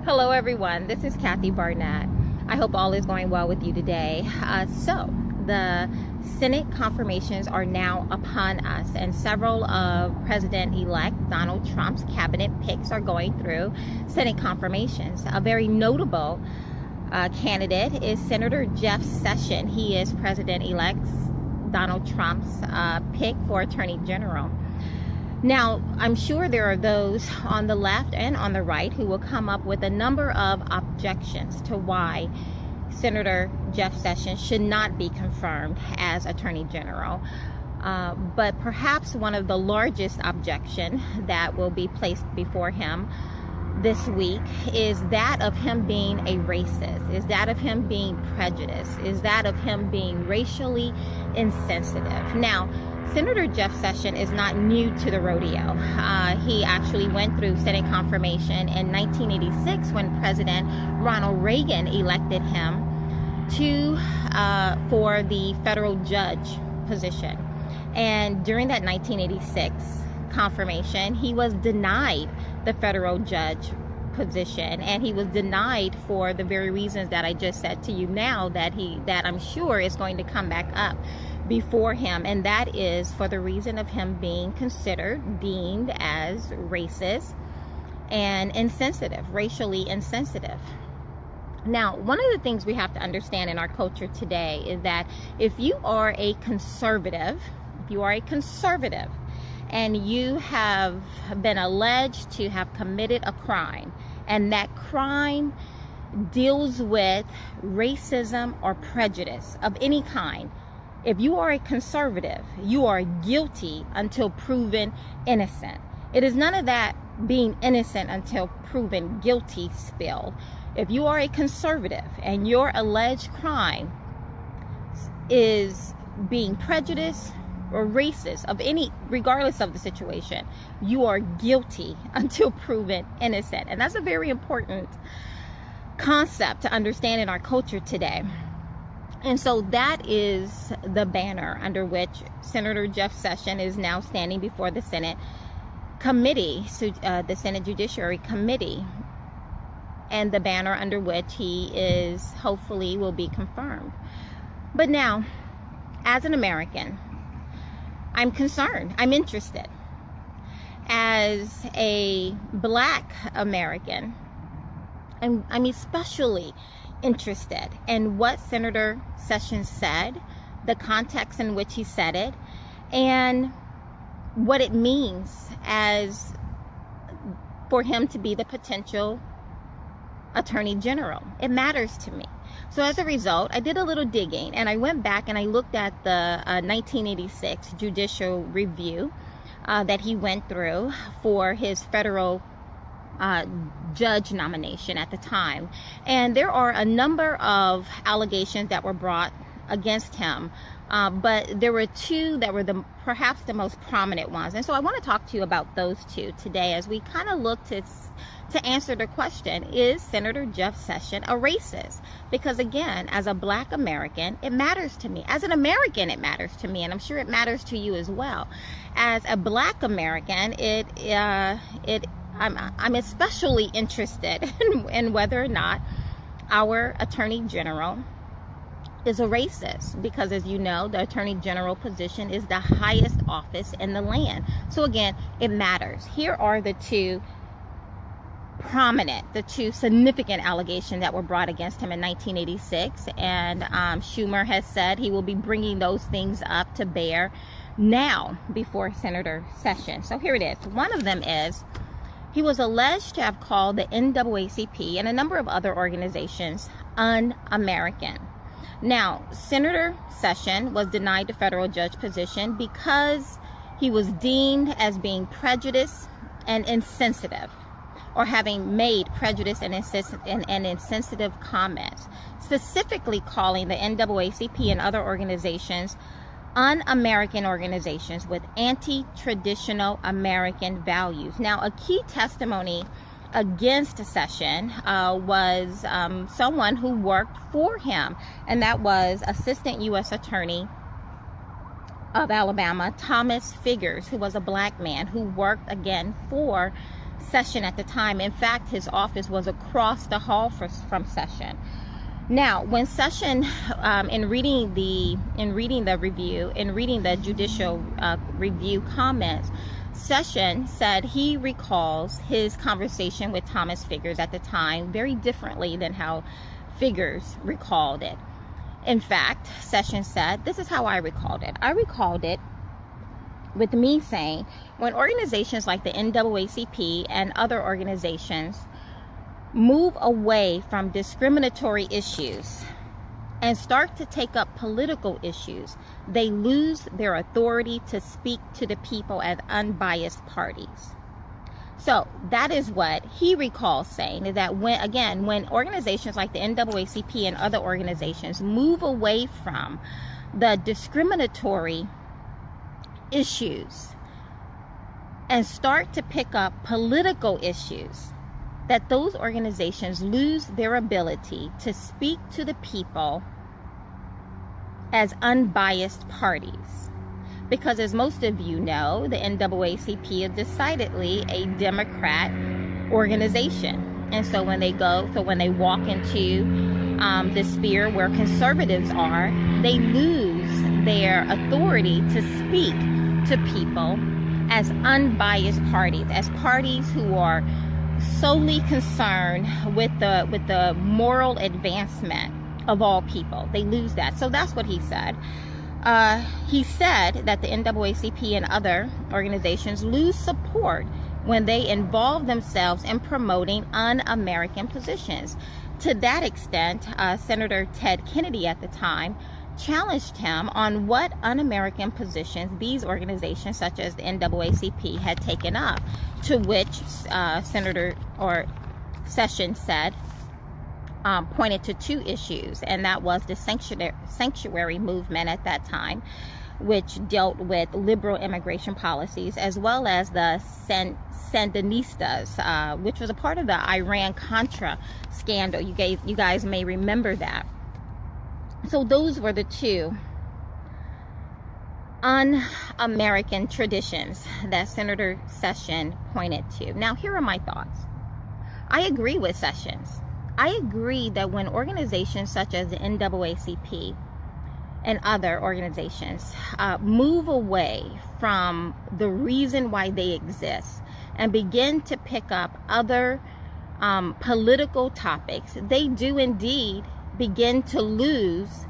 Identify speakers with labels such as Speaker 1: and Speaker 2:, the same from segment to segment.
Speaker 1: Hello everyone, this is Kathy Barnette. I hope all is going well with you today. So the Senate confirmations are now upon us, and several of President-elect Donald Trump's cabinet picks are going through Senate confirmations. A very notable candidate is Senator Jeff Sessions. He is President-elect Donald Trump's pick for Attorney General. Now, I'm sure there are those on the left and on the right who will come up with a number of objections to why Senator Jeff Sessions should not be confirmed as Attorney General. But perhaps one of the largest objections that will be placed before him this week is that of him being a racist, is that of him being prejudiced, is that of him being racially insensitive. Now, Senator Jeff Sessions is not new to the rodeo. He actually went through Senate confirmation in 1986 when President Ronald Reagan elected him for the federal judge position. And during that 1986 confirmation, he was denied the federal judge position, and he was denied for the very reasons that I just said to you now, that I'm sure is going to come back up before him, and that is for the reason of him being deemed as racist and insensitive, racially insensitive. Now, one of the things we have to understand in our culture today is that if you are a conservative, and you have been alleged to have committed a crime, and that crime deals with racism or prejudice of any kind, if you are a conservative, you are guilty until proven innocent. It is none of that being innocent until proven guilty spill. If you are a conservative and your alleged crime is being prejudiced or racist of any, regardless of the situation, you are guilty until proven innocent. And that's a very important concept to understand in our culture today. And so that is the banner under which Senator Jeff Sessions is now standing before the Senate committee, the Senate Judiciary Committee, and the banner under which he is hopefully will be confirmed. But now, as an American, I'm concerned. I'm interested. As a Black American, I'm especially interested in what Senator Sessions said, the context in which he said it, and what it means as for him to be the potential Attorney General. It matters to me. So as a result, I did a little digging, and I went back and I looked at the 1986 judicial review that he went through for his federal judge nomination at the time. And there are a number of allegations that were brought against him, but there were two that were perhaps the most prominent ones. And so I want to talk to you about those two today as we kind of look to answer the question, is Senator Jeff Sessions a racist? Because again, as a Black American, it matters to me. As an American, it matters to me, and I'm sure it matters to you as well. As a Black American, I'm especially interested in whether or not our Attorney General is a racist, because as you know, the Attorney General position is the highest office in the land. So again, it matters. Here are the two significant allegations that were brought against him in 1986, and Schumer has said he will be bringing those things up to bear now before Senator Sessions. So here it is. One of them is he was alleged to have called the NAACP and a number of other organizations un-American. Now, Senator Sessions was denied the federal judge position because he was deemed as being prejudiced and insensitive, or having made prejudiced and insensitive comments, specifically calling the NAACP and other organizations un-American organizations with anti-traditional American values. Now, a key testimony against Sessions was someone who worked for him, and that was Assistant U.S. Attorney of Alabama, Thomas Figures, who was a Black man who worked again for Session at the time. In fact, his office was across the hall from Session. Now, when Session, in reading the judicial review comments, Session said he recalls his conversation with Thomas Figures at the time very differently than how Figures recalled it. In fact, Session said, this is how I recalled it. I recalled it with me saying, when organizations like the NAACP and other organizations move away from discriminatory issues and start to take up political issues, they lose their authority to speak to the people as unbiased parties. So that is what he recalls saying, that when organizations like the NAACP and other organizations move away from the discriminatory issues and start to pick up political issues, that those organizations lose their ability to speak to the people as unbiased parties. Because as most of you know, the NAACP is decidedly a Democrat organization. And so when they walk into the sphere where conservatives are, they lose their authority to speak to people as unbiased parties, as parties who are solely concerned with the moral advancement of all people. They lose that. So that's what he said. He said that the NAACP and other organizations lose support when they involve themselves in promoting un-American positions. To that extent, Senator Ted Kennedy at the time challenged him on what un-American positions these organizations such as the NAACP had taken up, to which Session said, pointed to two issues, and that was the sanctuary movement at that time, which dealt with liberal immigration policies, as well as the Sandinistas, which was a part of the Iran-Contra scandal. You guys may remember that. So those were the two un-American traditions that Senator Session pointed to. Now, here are my thoughts. I agree with Sessions. I agree that when organizations such as the NAACP and other organizations move away from the reason why they exist and begin to pick up other political topics, they do indeed begin to lose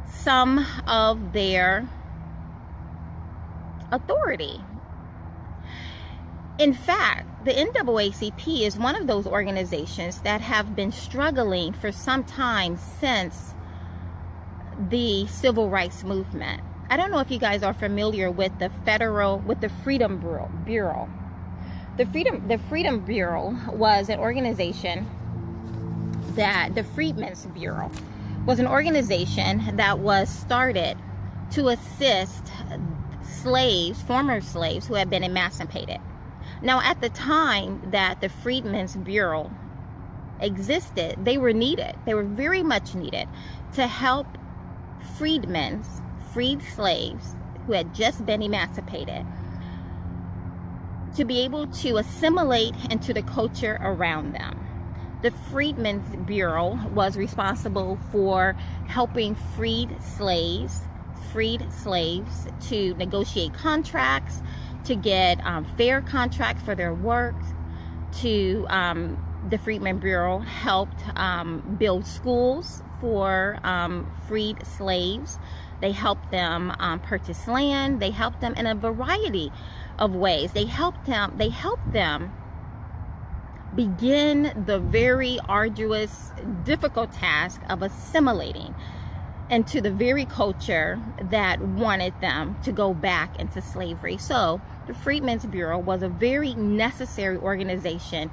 Speaker 1: some of their authority. In fact, the NAACP is one of those organizations that have been struggling for some time since the civil rights movement. I don't know if you guys are familiar with the Freedom Bureau. The Freedom Bureau was an organization that the Freedmen's Bureau was an organization that was started to assist former slaves who had been emancipated. Now, at the time that the Freedmen's Bureau existed, they were needed. They were very much needed to help freed slaves who had just been emancipated to be able to assimilate into the culture around them. The Freedmen's Bureau was responsible for helping freed slaves to negotiate contracts, to get fair contracts for their work. The Freedmen's Bureau helped build schools for freed slaves. They helped them purchase land. They helped them in a variety of ways. They helped them begin the very arduous, difficult task of assimilating into the very culture that wanted them to go back into slavery. So the Freedmen's Bureau was a very necessary organization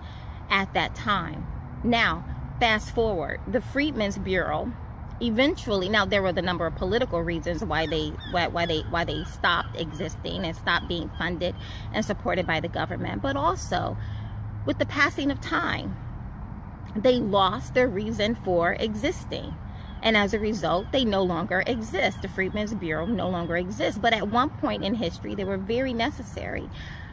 Speaker 1: at that time. Now, fast forward, the Freedmen's Bureau eventually, now there were the number of political reasons why they stopped existing and stopped being funded and supported by the government, but also with the passing of time, they lost their reason for existing. And as a result, they no longer exist. The Freedmen's Bureau no longer exists. But at one point in history, they were very necessary.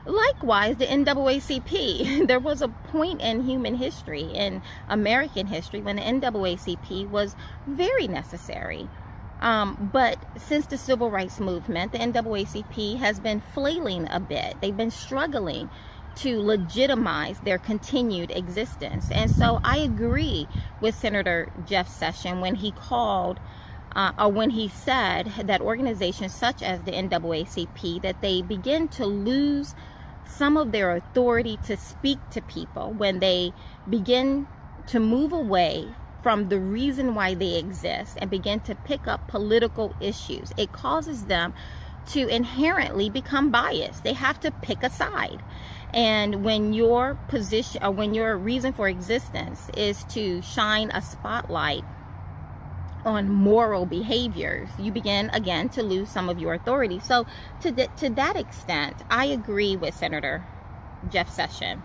Speaker 1: Likewise, the NAACP. There was a point in human history, in American history, when the NAACP was very necessary. But since the civil rights movement, the NAACP has been flailing a bit. They've been struggling to legitimize their continued existence. And so I agree with Senator Jeff Sessions when he called or when he said that organizations such as the NAACP, that they begin to lose some of their authority to speak to people when they begin to move away from the reason why they exist and begin to pick up political issues. It causes them to inherently become biased. They have to pick a side. And when your position, or when your reason for existence is to shine a spotlight on moral behaviors, you begin again to lose some of your authority. So to that extent, I agree with Senator Jeff Sessions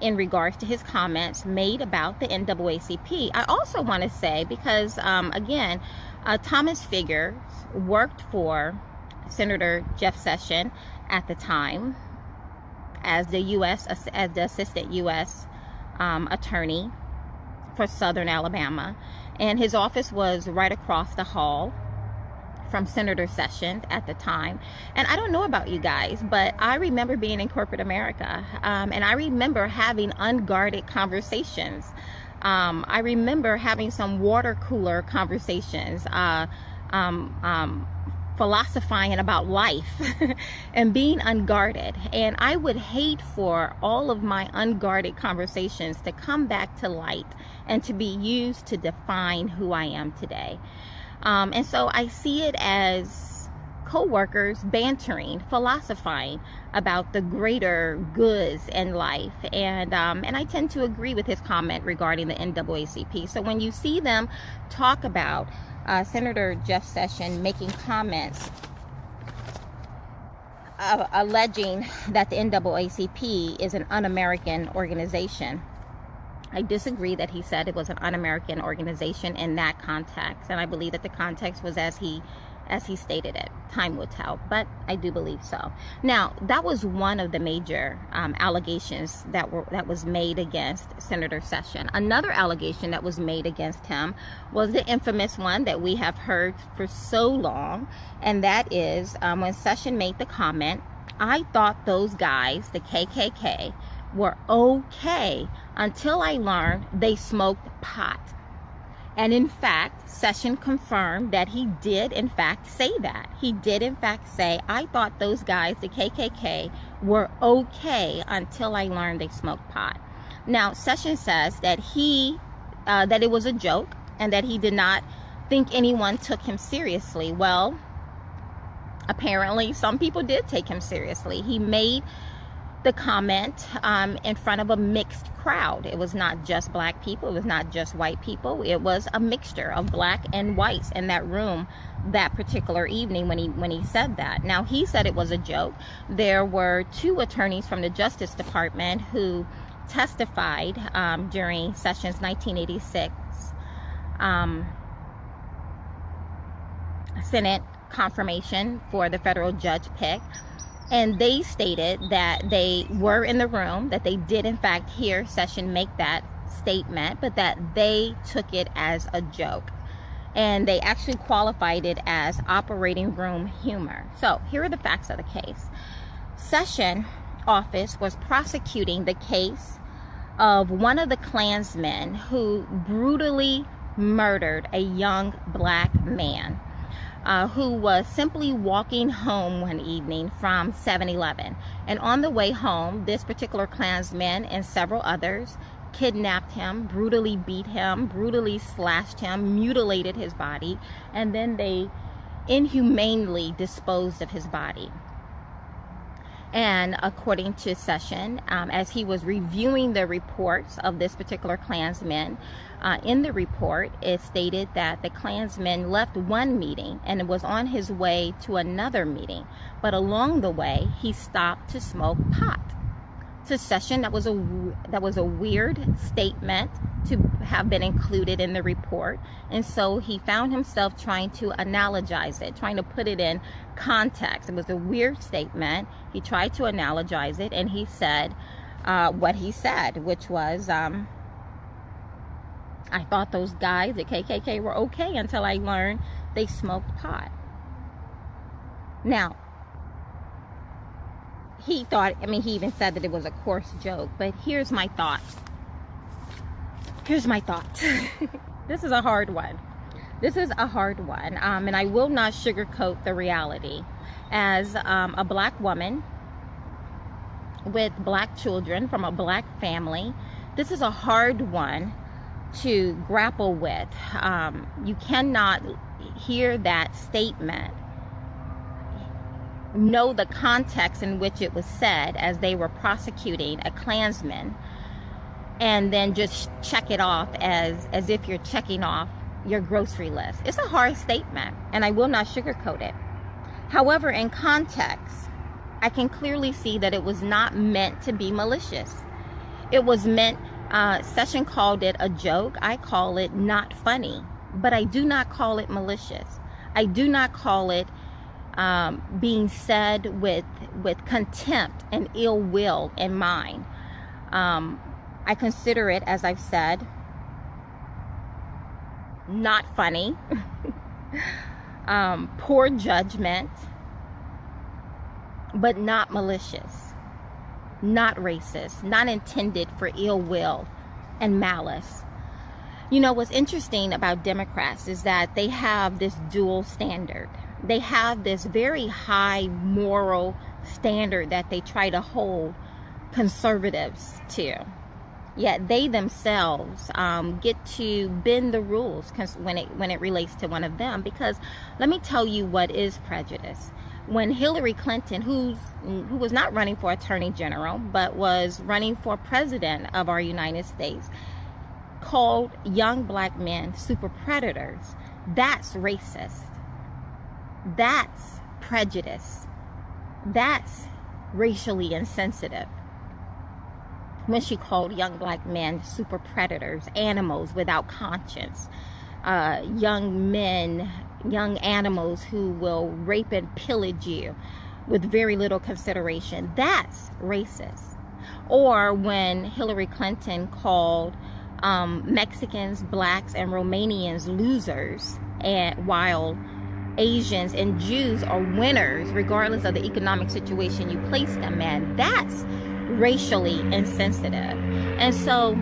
Speaker 1: in regards to his comments made about the NAACP. I also want to say, because again, Thomas Figures worked for Senator Jeff Sessions at the time as the assistant U.S. attorney for Southern Alabama, and his office was right across the hall from Senator Sessions at the time. And I don't know about you guys, but I remember being in corporate America, and I remember having unguarded conversations. I remember having some water cooler conversations, philosophizing about life and being unguarded. And I would hate for all of my unguarded conversations to come back to light and to be used to define who I am today. And so I see it as co-workers bantering, philosophizing about the greater goods in life. And I tend to agree with his comment regarding the NAACP. So when you see them talk about Senator Jeff Sessions making comments alleging that the NAACP is an un-American organization, I disagree that he said it was an un-American organization in that context, and I believe that the context was as he stated it. Time will tell, but I do believe so. Now, that was one of the major allegations that was made against Senator Sessions. Another allegation that was made against him was the infamous one that we have heard for so long, and that is when Sessions made the comment, "I thought those guys, the KKK, were okay until I learned they smoked pot." And in fact, Sessions confirmed that he did in fact say that. He did in fact say, "I thought those guys, the KKK, were okay until I learned they smoked pot." Now, Sessions says that that it was a joke and that he did not think anyone took him seriously. Well, apparently some people did take him seriously. He made the comment in front of a mixed crowd. It was not just black people, it was not just white people, it was a mixture of black and whites in that room that particular evening when he said that. Now, he said it was a joke. There were two attorneys from the Justice Department who testified during Sessions' 1986 Senate confirmation for the federal judge pick. And they stated that they were in the room, that they did in fact hear Sessions make that statement, but that they took it as a joke. And they actually qualified it as operating room humor. So here are the facts of the case. Sessions' office was prosecuting the case of one of the Klansmen who brutally murdered a young black man who was simply walking home one evening from 7-Eleven. And on the way home, this particular Klansman and several others kidnapped him, brutally beat him, brutally slashed him, mutilated his body, and then they inhumanely disposed of his body. And according to Sessions, as he was reviewing the reports of this particular Klansman, in the report, it stated that the Klansman left one meeting and was on his way to another meeting. But along the way, he stopped to smoke pot. secession. That was a weird statement to have been included in the report. And so he found himself trying to analogize it, trying to put it in context. It was a weird statement. He tried to analogize it, and he said what he said, which was, I thought those guys at KKK were okay until I learned they smoked pot. Now, he thought, I mean, he even said that it was a coarse joke, but here's my thought. Here's my thought. This is a hard one. This is a hard one, and I will not sugarcoat the reality. As a black woman with black children from a black family, this is a hard one to grapple with. You cannot hear that statement, know the context in which it was said as they were prosecuting a Klansman, and then just check it off as if you're checking off your grocery list. It's a hard statement, and I will not sugarcoat it. However, in context, I can clearly see that it was not meant to be malicious. It was meant, Session called it a joke. I call it not funny, but I do not call it malicious. I do not call it being said with contempt and ill will in mind. I consider it, as I've said, not funny, poor judgment, but not malicious, not racist, not intended for ill will and malice. You know, what's interesting about Democrats is that they have this dual standard. They have this very high moral standard that they try to hold conservatives to. Yet they themselves get to bend the rules when it relates to one of them. Because let me tell you what is prejudice. When Hillary Clinton, who was not running for Attorney General, but was running for President of our United States, called young black men super predators, that's racist. That's prejudice. That's racially insensitive. When she called young black men super predators, animals without conscience, young men, young animals who will rape and pillage you with very little consideration, that's racist. Or when Hillary Clinton called Mexicans, blacks, and Romanians losers, and while Asians and Jews are winners regardless of the economic situation you place them in, that's racially insensitive. And so,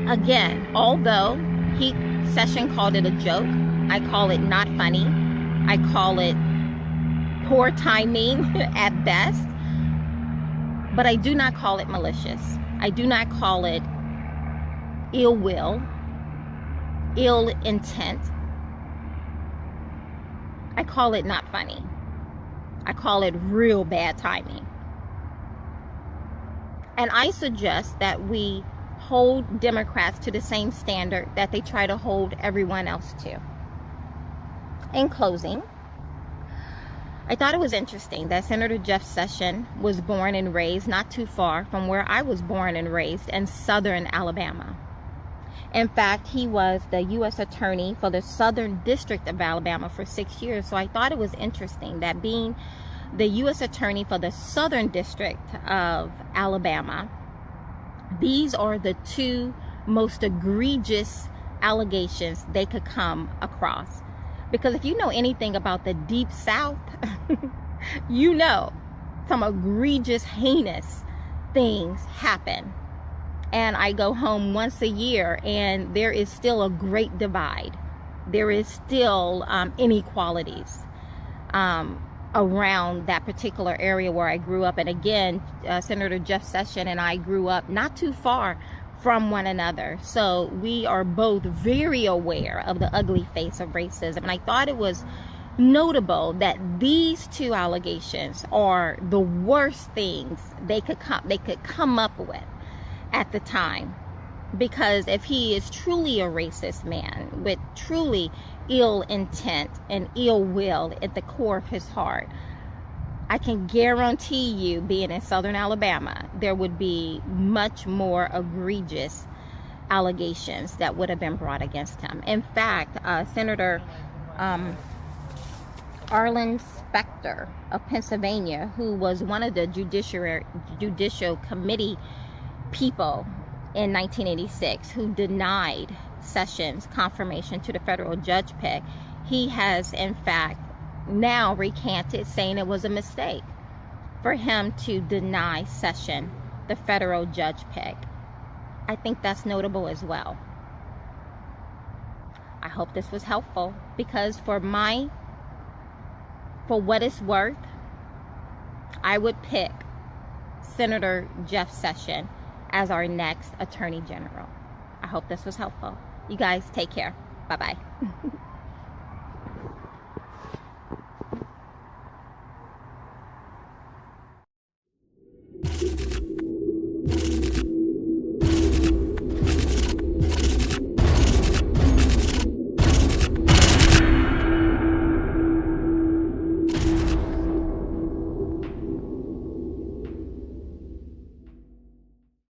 Speaker 1: again, although Session called it a joke, I call it not funny. I call it poor timing at best. But I do not call it malicious. I do not call it ill will, ill intent. I call it not funny. I call it real bad timing. And I suggest that we hold Democrats to the same standard that they try to hold everyone else to. In closing, I thought it was interesting that Senator Jeff Sessions was born and raised not too far from where I was born and raised in southern Alabama. In fact, he was the U.S. Attorney for the Southern District of Alabama for 6 years. So I thought it was interesting that being the U.S. Attorney for the Southern District of Alabama, these are the two most egregious allegations they could come across. Because if you know anything about the Deep South, you know some egregious, heinous things happen. And I go home once a year, and there is still a great divide. There is still inequalities around that particular area where I grew up. And again, Senator Jeff Sessions and I grew up not too far from one another. So we are both very aware of the ugly face of racism. And I thought it was notable that these two allegations are the worst things they could come up with at the time. Because if he is truly a racist man with truly ill intent and ill will at the core of his heart, I can guarantee you, being in Southern Alabama, there would be much more egregious allegations that would have been brought against him. In fact, Senator Arlen Specter of Pennsylvania, who was one of the judicial committee people in 1986 who denied Sessions confirmation to the federal judge pick, he has in fact now recanted, saying it was a mistake for him to deny Sessions the federal judge pick. I think that's notable as well. I hope this was helpful, because for what it's worth, I would pick Senator Jeff Sessions as our next Attorney General. I hope this was helpful. You guys take care. Bye-bye.